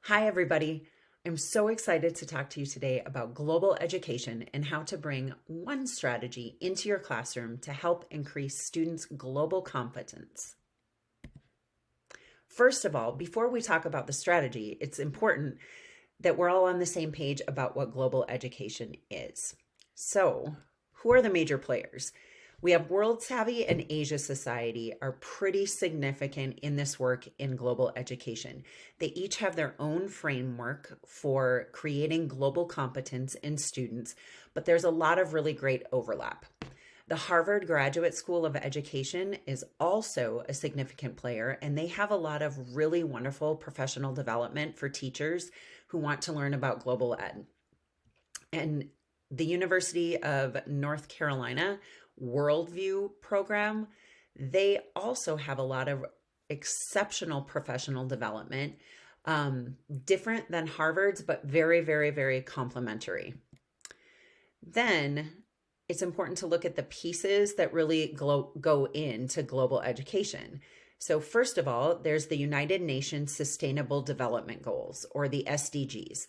Hi, everybody. I'm so excited to talk to you today about global education and how to bring one strategy into your classroom to help increase students' global competence. First of all, before we talk about the strategy, it's important that we're all on the same page about what global education is. So, who are the major players? We have World Savvy and Asia Society are pretty significant in this work in global education. They each have their own framework for creating global competence in students, but there's a lot of really great overlap. The Harvard Graduate School of Education is also a significant player, and they have a lot of really wonderful professional development for teachers who want to learn about global ed. And the University of North Carolina Worldview program, they also have a lot of exceptional professional development, different than Harvard's, but very, very, very complementary. Then it's important to look at the pieces that really go into global education. So first of all, there's the United Nations Sustainable Development Goals, or the SDGs.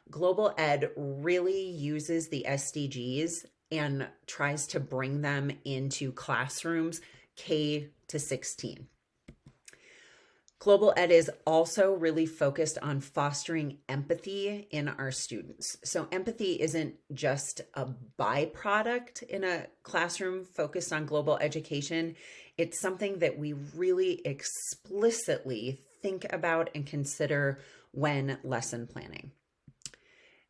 Global ed really uses the SDGs and tries to bring them into classrooms K to 16. Global ed is also really focused on fostering empathy in our students. So empathy isn't just a byproduct in a classroom focused on global education. It's something that we really explicitly think about and consider when lesson planning.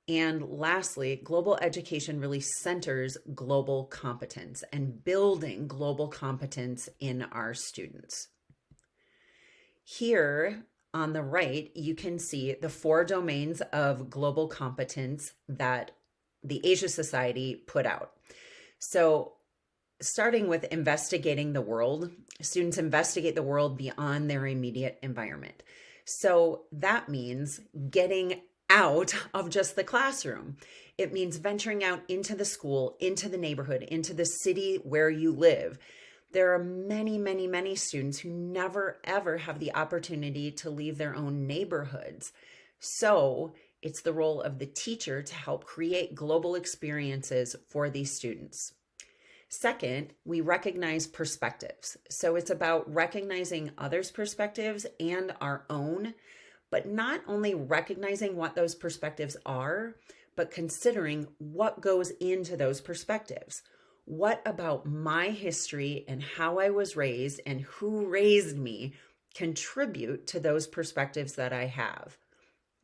And lastly, global education really centers global competence and building global competence in our students. Here on the right, you can see the 4 domains of global competence that the Asia Society put out. So starting with investigating the world, students investigate the world beyond their immediate environment. So that means getting out of just the classroom. It means venturing out into the school, into the neighborhood, into the city where you live. There are many, many, many students who never, ever have the opportunity to leave their own neighborhoods. So it's the role of the teacher to help create global experiences for these students. Second, we recognize perspectives. So it's about recognizing others' perspectives and our own, but not only recognizing what those perspectives are, but considering what goes into those perspectives. What about my history and how I was raised and who raised me contribute to those perspectives that I have?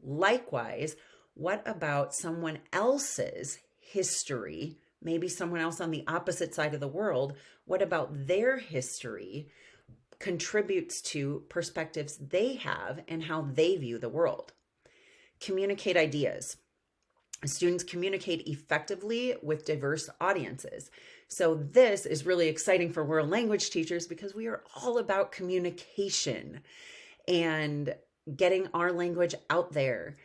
Likewise, what about someone else's history, maybe someone else on the opposite side of the world? What about their history contributes to perspectives they have and how they view the world? Communicate ideas. Students communicate effectively with diverse audiences. So this is really exciting for world language teachers because we are all about communication and getting our language out there.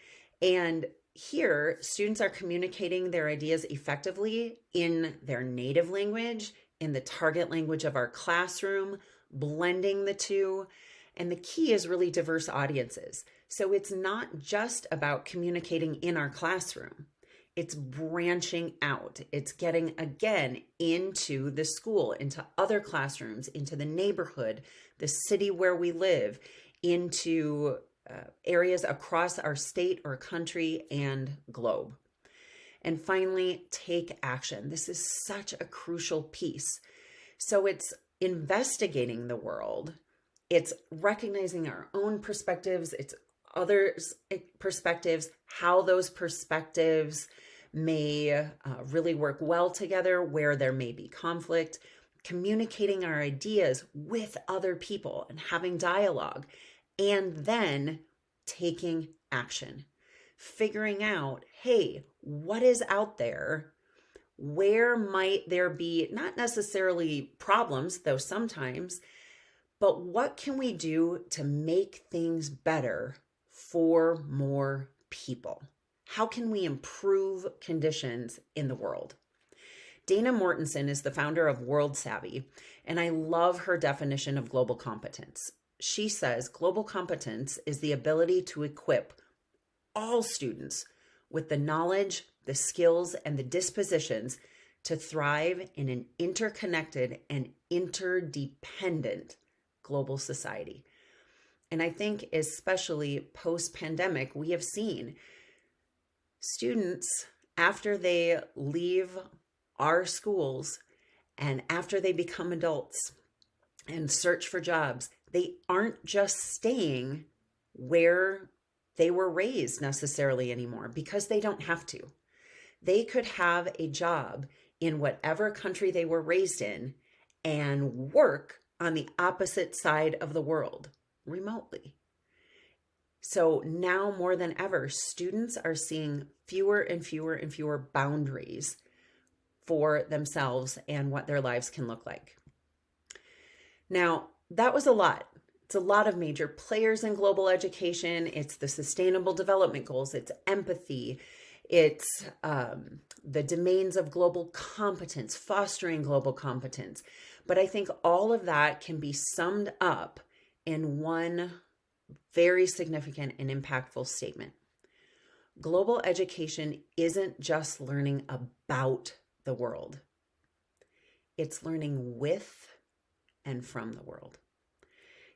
And here, students are communicating their ideas effectively in their native language, in the target language of our classroom, blending the two. And the key is really diverse audiences. So it's not just about communicating in our classroom. It's branching out. It's getting, again, into the school, into other classrooms, into the neighborhood, the city where we live, into areas across our state or country and globe. And finally, take action. This is such a crucial piece. So it's investigating the world. It's recognizing our own perspectives. It's others' perspectives, how those perspectives may really work well together, where there may be conflict, communicating our ideas with other people and having dialogue, and then taking action, figuring out, hey, what is out there? Where might there be not necessarily problems, though sometimes, but what can we do to make things better for more people? How can we improve conditions in the world? Dana Mortensen is the founder of World Savvy, and I love her definition of global competence. She says global competence is the ability to equip all students with the knowledge, the skills, and the dispositions to thrive in an interconnected and interdependent global society. And I think especially post-pandemic, we have seen students, after they leave our schools and after they become adults and search for jobs, they aren't just staying where they were raised necessarily anymore, because they don't have to. They could have a job in whatever country they were raised in and work on the opposite side of the world remotely. So now more than ever, students are seeing fewer and fewer and fewer boundaries for themselves and what their lives can look like. Now, that was a lot. It's a lot of major players in global education. It's the Sustainable Development Goals. It's empathy. It's the domains of global competence, fostering global competence. But I think all of that can be summed up in one very significant and impactful statement. Global education isn't just learning about the world. It's learning with and from the world.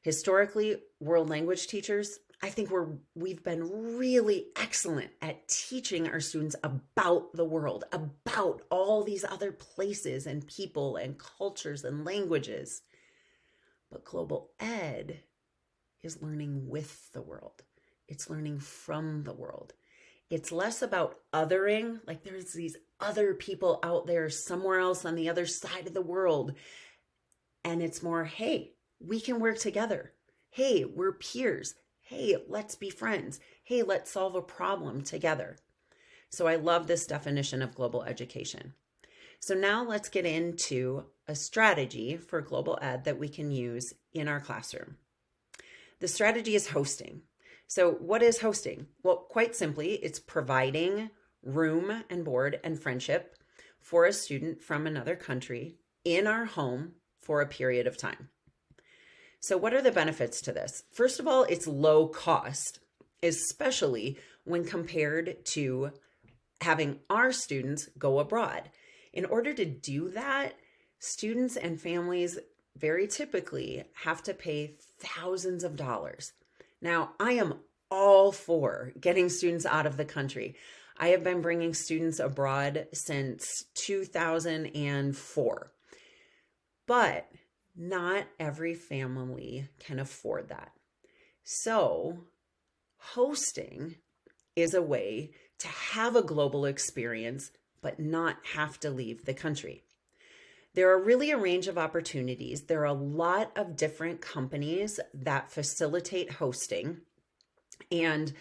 Historically, world language teachers, I think we've been really excellent at teaching our students about the world, about all these other places and people and cultures and languages. But global ed is learning with the world. It's learning from the world. It's less about othering, like there's these other people out there somewhere else on the other side of the world. And it's more, hey, we can work together. Hey, we're peers. Hey, let's be friends. Hey, let's solve a problem together. So I love this definition of global education. So now let's get into a strategy for global ed that we can use in our classroom. The strategy is hosting. So what is hosting? Well, quite simply, it's providing room and board and friendship for a student from another country in our home for a period of time. So what are the benefits to this? First of all, it's low cost, especially when compared to having our students go abroad. In order to do that, students and families very typically have to pay thousands of dollars. Now, I am all for getting students out of the country. I have been bringing students abroad since 2004, but not every family can afford that. So hosting is a way to have a global experience, but not have to leave the country. There are really a range of opportunities. There are a lot of different companies that facilitate hosting, and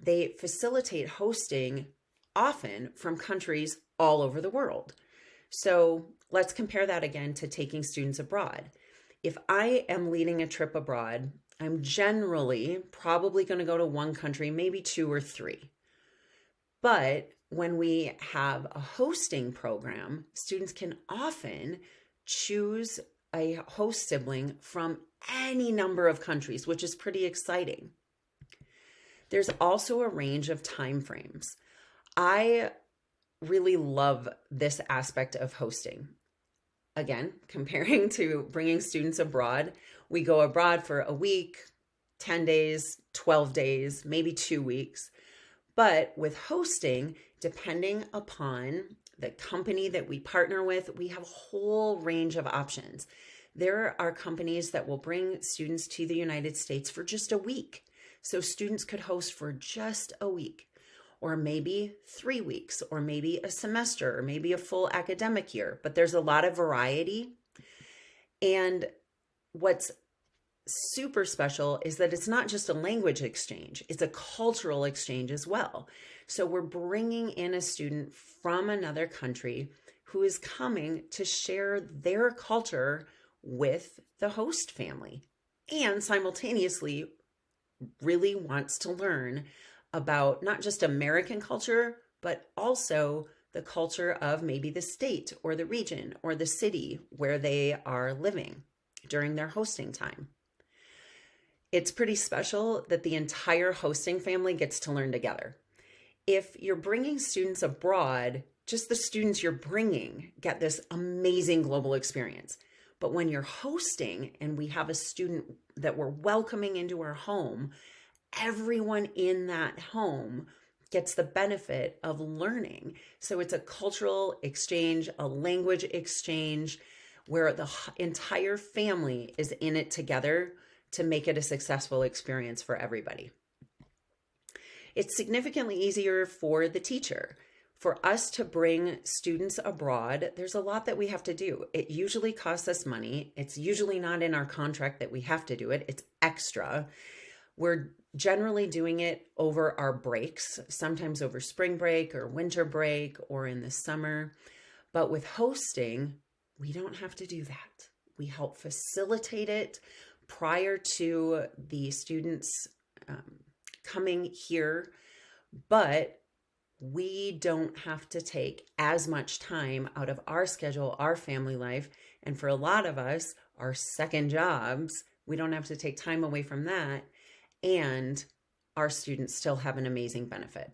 they facilitate hosting often from countries all over the world. So let's compare that again to taking students abroad. If I am leading a trip abroad, I'm generally probably going to go to one country, maybe two or three. But when we have a hosting program, students can often choose a host sibling from any number of countries, which is pretty exciting. There's also a range of time frames. I really love this aspect of hosting. Again, comparing to bringing students abroad, we go abroad for a week, 10 days, 12 days, maybe 2 weeks. But with hosting, depending upon the company that we partner with, we have a whole range of options. There are companies that will bring students to the United States for just a week. So students could host for just a week, or maybe 3 weeks, or maybe a semester, or maybe a full academic year. But there's a lot of variety. And what's super special is that it's not just a language exchange, it's a cultural exchange as well. So we're bringing in a student from another country who is coming to share their culture with the host family, and simultaneously really wants to learn about not just American culture, but also the culture of maybe the state or the region or the city where they are living during their hosting time. It's pretty special that the entire hosting family gets to learn together. If you're bringing students abroad, just the students you're bringing get this amazing global experience. But when you're hosting and we have a student that we're welcoming into our home, everyone in that home gets the benefit of learning. So it's a cultural exchange, a language exchange, where the entire family is in it together to make it a successful experience for everybody. It's significantly easier for the teacher. For us to bring students abroad, there's a lot that we have to do. It usually costs us money. It's usually not in our contract that we have to do it. It's extra. We're generally doing it over our breaks, sometimes over spring break or winter break or in the summer. But with hosting, we don't have to do that. We help facilitate it prior to the students coming here, but we don't have to take as much time out of our schedule, our family life. And for a lot of us, our second jobs, we don't have to take time away from that. And our students still have an amazing benefit.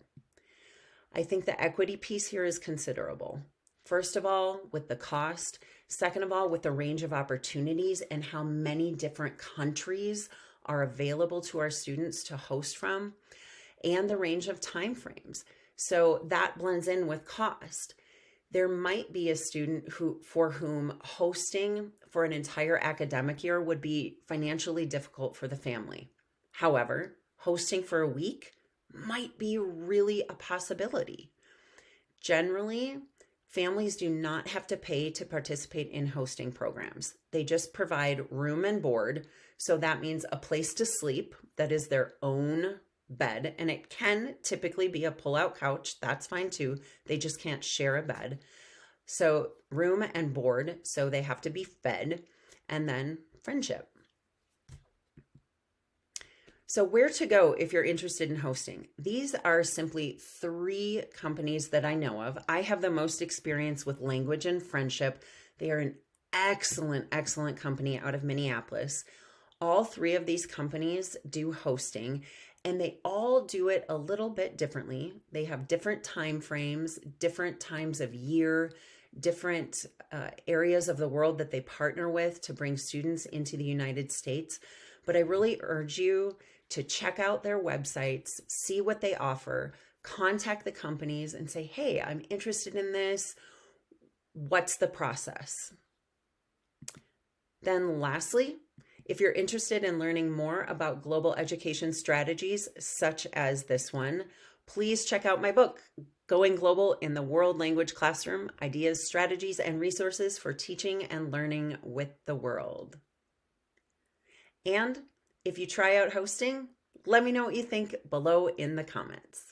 I think the equity piece here is considerable. First of all, with the cost. Second of all, with the range of opportunities and how many different countries are available to our students to host from, and the range of time frames. So that blends in with cost. There might be a student for whom hosting for an entire academic year would be financially difficult for the family. However, hosting for a week might be really a possibility. Generally, families do not have to pay to participate in hosting programs. They just provide room and board. So that means a place to sleep that is their own bed. And it can typically be a pull-out couch. That's fine too. They just can't share a bed. So room and board. So they have to be fed. And then friendship. So where to go if you're interested in hosting? These are simply 3 companies that I know of. I have the most experience with Language and Friendship. They are an excellent, excellent company out of Minneapolis. All 3 of these companies do hosting, and they all do it a little bit differently. They have different time frames, different times of year, different areas of the world that they partner with to bring students into the United States. But I really urge you to check out their websites, see what they offer, contact the companies and say, hey, I'm interested in this. What's the process? Then lastly, if you're interested in learning more about global education strategies, such as this one, please check out my book, Going Global in the World Language Classroom, Ideas, Strategies, and Resources for Teaching and Learning with the World. And if you try out hosting, let me know what you think below in the comments.